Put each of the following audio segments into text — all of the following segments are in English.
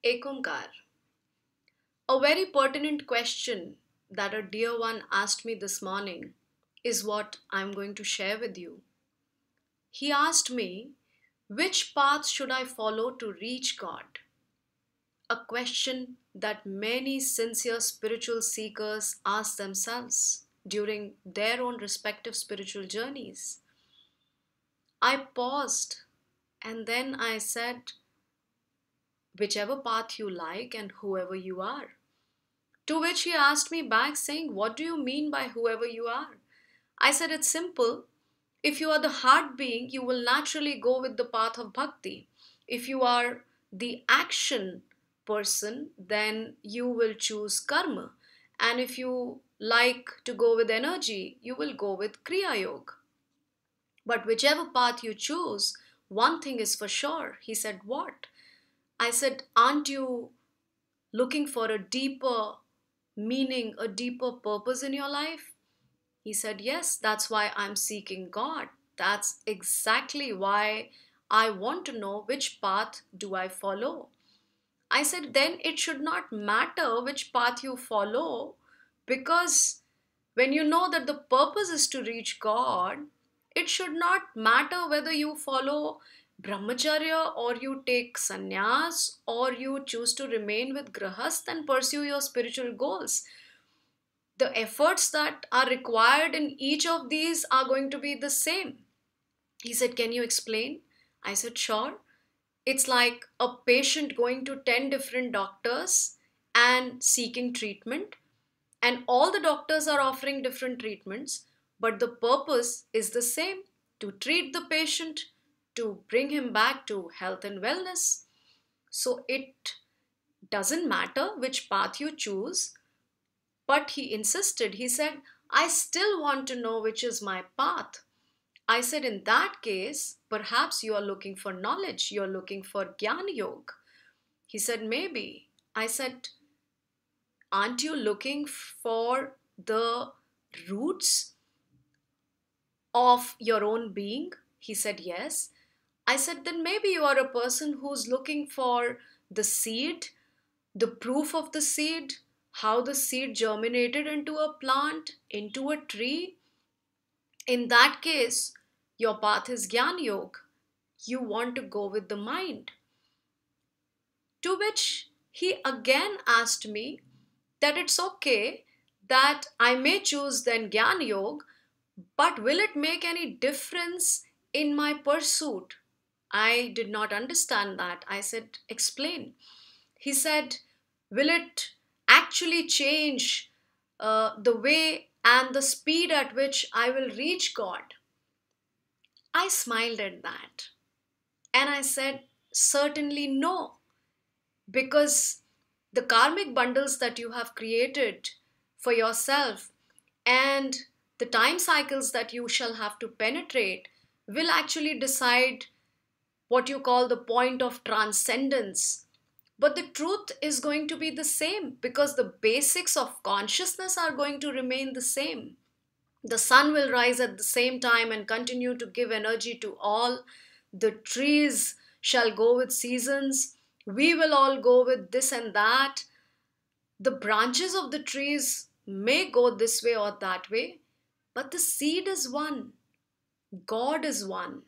Ekumkar. A very pertinent question that a dear one asked me this morning is what I'm going to share with you. He asked me, which path should I follow to reach God? A question that many sincere spiritual seekers ask themselves during their own respective spiritual journeys. I paused and then I said, whichever path you like and whoever you are. To which he asked me back, saying, what do you mean by whoever you are? I said, it's simple. If you are the heart being, you will naturally go with the path of bhakti. If you are the action person, then you will choose karma. And if you like to go with energy, you will go with kriya yoga. But whichever path you choose, one thing is for sure. He said, what? I said, aren't you looking for a deeper meaning, a deeper purpose in your life? He said, yes, that's why I'm seeking God. That's exactly why I want to know which path do I follow. I said, then it should not matter which path you follow, because when you know that the purpose is to reach God, it should not matter whether you follow brahmacharya or you take sannyas or you choose to remain with grahast and pursue your spiritual goals. The efforts that are required in each of these are going to be the same. He said, can you explain? I said, sure. It's like a patient going to 10 different doctors and seeking treatment, and all the doctors are offering different treatments, but the purpose is the same: to treat the patient, to bring him back to health and wellness. So it doesn't matter which path you choose. But he insisted. He said, I still want to know which is my path. I said, in that case, perhaps you are looking for knowledge, you're looking for Gyan Yoga. He said, maybe. I said, aren't you looking for the roots of your own being? He said, yes. I said, then maybe you are a person who's looking for the seed, the proof of the seed, how the seed germinated into a plant, into a tree. In that case, your path is Gyan Yoga. You want to go with the mind. To which he again asked me that it's okay that I may choose then Gyan Yoga, but will it make any difference in my pursuit? I did not understand that. I said, explain. He said, will it actually change the way and the speed at which I will reach God? I smiled at that and I said, certainly no, because the karmic bundles that you have created for yourself and the time cycles that you shall have to penetrate will actually decide what you call the point of transcendence. But the truth is going to be the same, because the basics of consciousness are going to remain the same. The sun will rise at the same time and continue to give energy to all. The trees shall go with seasons. We will all go with this and that. The branches of the trees may go this way or that way, but the seed is one. God is one.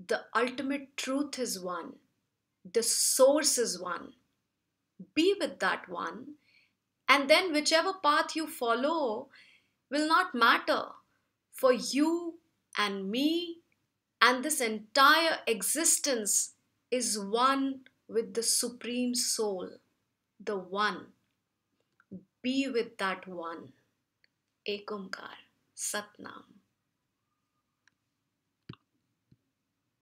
The ultimate truth is one. The source is one. Be with that one, and then whichever path you follow will not matter. For you and me and this entire existence is one with the Supreme Soul, the One. Be with that one. Ekumkar, Satnam.